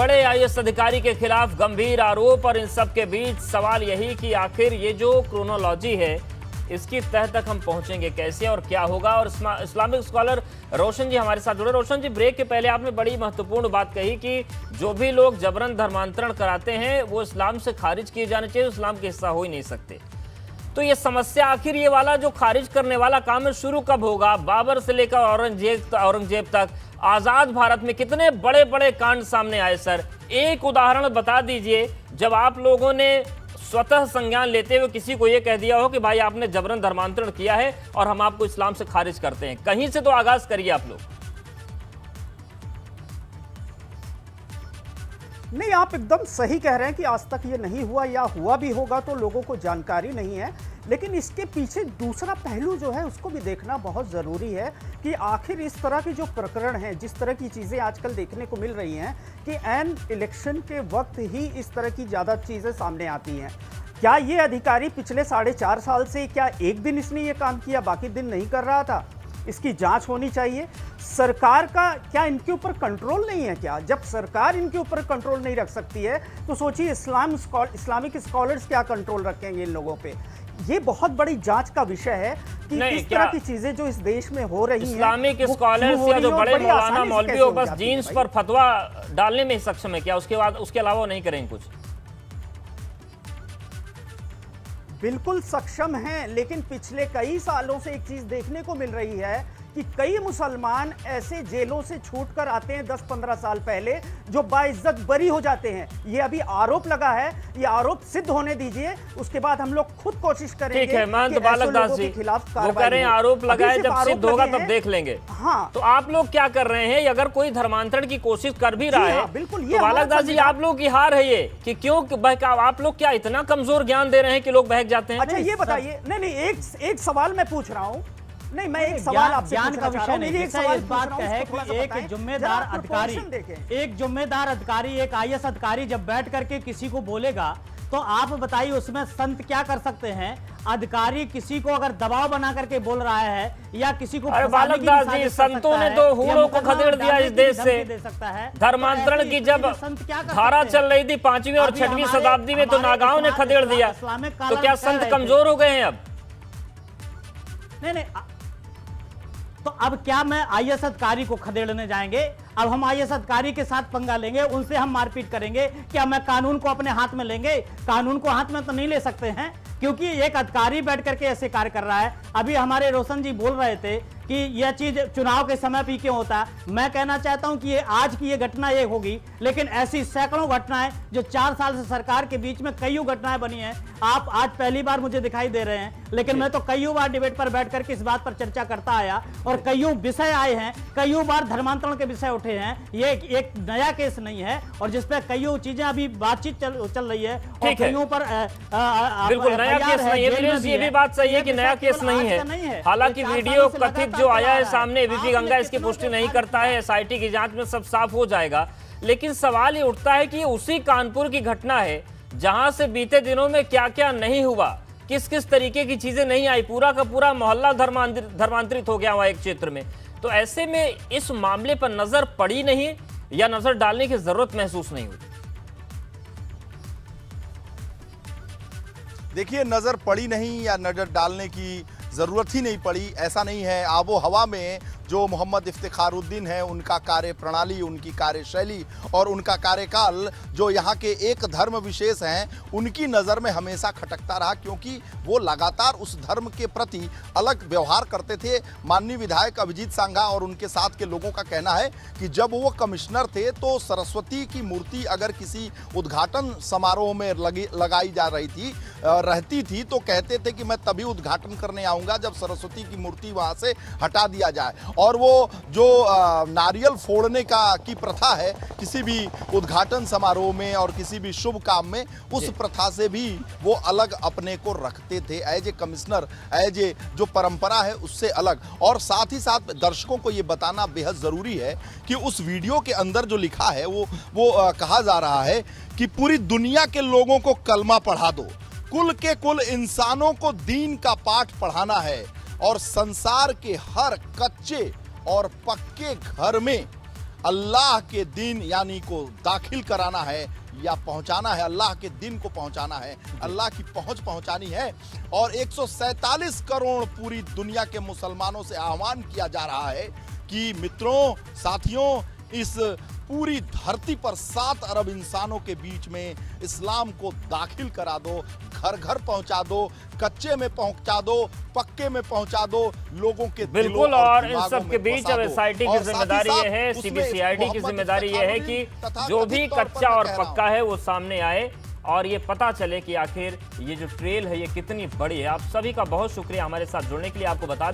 बड़े आईएएस अधिकारी के खिलाफ गंभीर आरोप और इन सब के बीच सवाल यही कि आखिर ये जो क्रोनोलॉजी है इसकी तह तक हम पहुंचेंगे कैसे और क्या होगा। और इस्लामिक स्कॉलर रोशन जी हमारे साथ जुड़े। रोशन जी, ब्रेक के पहले आपने बड़ी महत्वपूर्ण बात कही कि जो भी लोग जबरन धर्मांतरण कराते हैं वो इस्लाम से खारिज किए जाने चाहिए, इस्लाम के हिस्सा हो ही नहीं सकते। तो ये समस्या आखिर ये वाला जो खारिज करने वाला काम है शुरू कब होगा? बाबर से लेकर औरंगजेब तक आजाद भारत में कितने बड़े बड़े कांड सामने आए सर। एक उदाहरण बता दीजिए जब आप लोगों ने स्वतः संज्ञान लेते हुए किसी को यह कह दिया हो कि भाई आपने जबरन धर्मांतरण किया है और हम आपको इस्लाम से खारिज करते हैं। कहीं से तो आगाज करिए आप लोग। नहीं, आप एकदम सही कह रहे हैं कि आज तक ये नहीं हुआ, या हुआ भी होगा तो लोगों को जानकारी नहीं है। लेकिन इसके पीछे दूसरा पहलू जो है उसको भी देखना बहुत ज़रूरी है कि आखिर इस तरह के जो प्रकरण हैं, जिस तरह की चीज़ें आजकल देखने को मिल रही हैं कि एन इलेक्शन के वक्त ही इस तरह की ज़्यादा चीज़ें सामने आती हैं। क्या ये अधिकारी पिछले 4.5 साल से क्या एक दिन इसने ये काम किया, बाकी दिन नहीं कर रहा था? इसकी जांच होनी चाहिए। सरकार का क्या इनके ऊपर कंट्रोल नहीं है क्या? जब सरकार इनके ऊपर कंट्रोल नहीं रख सकती है तो सोचिए इस्लामिक स्कॉलर्स क्या कंट्रोल रखेंगे इन लोगों पे? ये बहुत बड़ी जांच का विषय है कि इस तरह की चीजें जो इस देश में हो रही हैं, इस्लामिक स्कॉलर्स या जो बड़े मौलाना मौलवी हो बस जीन्स पर फतवा डालने में सक्षम है क्या? उसके अलावा नहीं करेंगे कुछ? बिल्कुल सक्षम हैं, लेकिन पिछले कई सालों से एक चीज देखने को मिल रही है कि कई मुसलमान ऐसे जेलों से छूटकर आते हैं 10-15 साल पहले, जो बाइज्जत बरी हो जाते हैं। ये अभी आरोप लगा है, ये आरोप सिद्ध होने दीजिए, उसके बाद हम लोग खुद कोशिश करेंगे। ठीक है, महंत बालक दास जी वो कह रहे हैं आरोप लगाए, जब सिद्ध होगा तब देख लेंगे। हाँ, तो आप लोग क्या कर रहे हैं? अगर कोई धर्मांतरण की कोशिश कर भी रहा है बिल्कुल, तो बालक दास जी आप लोग की हार है ये कि क्यों आप लोग क्या इतना कमजोर ज्ञान दे रहे हैं कि लोग बहक जाते हैं? अच्छा ये बताइए। नहीं, एक सवाल मैं पूछ रहा हूँ। नहीं, मैं एक सवाल आपसे ज्ञान का विषय नहीं, एक सवाल इस बात का है कि एक जिम्मेदार अधिकारी, एक आईएएस अधिकारी जब बैठ करके किसी को बोलेगा तो आप बताइए उसमें संत क्या कर सकते हैं? अधिकारी किसी को अगर दबाव बना करके बोल रहा है या किसी को बालक दास जी, संतों ने तो हूणों को खदेड़ दिया इस देश से। दे सकता है धर्मांतरण की जब धारा चल रही थी 5वीं और 6वीं शताब्दी में तो नागाओं ने खदेड़ दिया। तो क्या संत कमजोर हो गए हैं अब? नहीं, तो अब क्या मैं आईएएस अधिकारी को खदेड़ने जाएंगे? अब हम आईएएस अधिकारी के साथ पंगा लेंगे, उनसे हम मारपीट करेंगे? क्या मैं कानून को अपने हाथ में लेंगे? कानून को हाथ में तो नहीं ले सकते हैं, क्योंकि एक अधिकारी बैठ करके ऐसे कार्य कर रहा है। अभी हमारे रोशन जी बोल रहे थे कि यह चीज चुनाव के समय भी क्यों होता है। मैं कहना चाहता हूं कि ये आज की ये घटना ये होगी, लेकिन ऐसी सैकड़ों घटनाएं जो 4 साल से सरकार के बीच में कई घटनाएं बनी हैं। आप आज पहली बार मुझे दिखाई दे रहे हैं, लेकिन मैं तो कई बार डिबेट पर बैठ करके इस बात पर चर्चा करता आया और कई विषय आए हैं, कई बार धर्मांतरण के विषय उठे हैं। ये एक नया केस नहीं है और जिसपे कई चीजें अभी बातचीत चल रही है और कईयों पर बिल्कुल नया केस नहीं है। ये भी बात सही है कि नया केस नहीं है। हालांकि वीडियो कथित जो आया है सामने, वीपी गंगा इसकी पुष्टि नहीं करता है। एसआईटी की जांच में सब साफ हो जाएगा। लेकिन सवाल ये उठता है कि उसी कानपुर की घटना है जहां से बीते दिनों में क्या क्या नहीं हुआ, किस किस तरीके की चीजें नहीं आई, पूरा का पूरा मोहल्ला धर्मांतरित हो गया वहां एक क्षेत्र में। तो ऐसे में इस मामले पर नजर पड़ी नहीं या नजर डालने की जरूरत महसूस नहीं हुई? देखिए, नजर पड़ी नहीं या नजर डालने की जरूरत ही नहीं पड़ी ऐसा नहीं है। आबो हवा में जो मोहम्मद इफ्तिखारुद्दीन है, उनका कार्य प्रणाली, उनकी कार्यशैली और उनका कार्यकाल जो यहाँ के एक धर्म विशेष हैं, उनकी नज़र में हमेशा खटकता रहा, क्योंकि वो लगातार उस धर्म के प्रति अलग व्यवहार करते थे। माननीय विधायक अभिजीत सांघा और उनके साथ के लोगों का कहना है कि जब वो कमिश्नर थे तो सरस्वती की मूर्ति अगर किसी उद्घाटन समारोह में लगाई जा रहती थी तो कहते थे कि मैं तभी उद्घाटन करने आऊँगा जब सरस्वती की मूर्ति वहाँ से हटा दिया जाए। और वो जो नारियल फोड़ने की प्रथा है किसी भी उद्घाटन समारोह में और किसी भी शुभ काम में, उस प्रथा से भी वो अलग अपने को रखते थे as a commissioner, as a जो परंपरा है उससे अलग। और साथ ही साथ दर्शकों को ये बताना बेहद ज़रूरी है कि उस वीडियो के अंदर जो लिखा है वो कहा जा रहा है कि पूरी दुनिया के लोगों को कलमा पढ़ा दो, कुल के कुल इंसानों को दीन का पाठ पढ़ाना है और संसार के हर कच्चे और पक्के घर में अल्लाह के दिन यानी को दाखिल कराना है या पहुंचाना है, अल्लाह के दिन को पहुंचाना है, अल्लाह की पहुंच पहुंचानी है। और 147 करोड़ पूरी दुनिया के मुसलमानों से आह्वान किया जा रहा है कि मित्रों, साथियों, इस पूरी धरती पर 7 अरब इंसानों के बीच में इस्लाम को दाखिल करा दो, घर घर पहुंचा दो, कच्चे में पहुंचा दो, पक्के में पहुंचा दो, लोगों के बिल्कुल। दिलों और इन दिमागों सब के में बीच बसा अब दो। एसआईटी की और साथ ही जिम्मेदारी साथ ये है, उसमें सीबीसीआईडी की मोहम्मद जिम्मेदारी ये है कि तथाकथित जो भी तौर पर कच्चा मैं और कह रहा हूं। पक्का है वो सामने आए और ये पता चले कि आखिर ये जो ट्रेल है ये कितनी बड़ी है। आप सभी का बहुत शुक्रिया हमारे साथ जुड़ने के लिए। आपको बता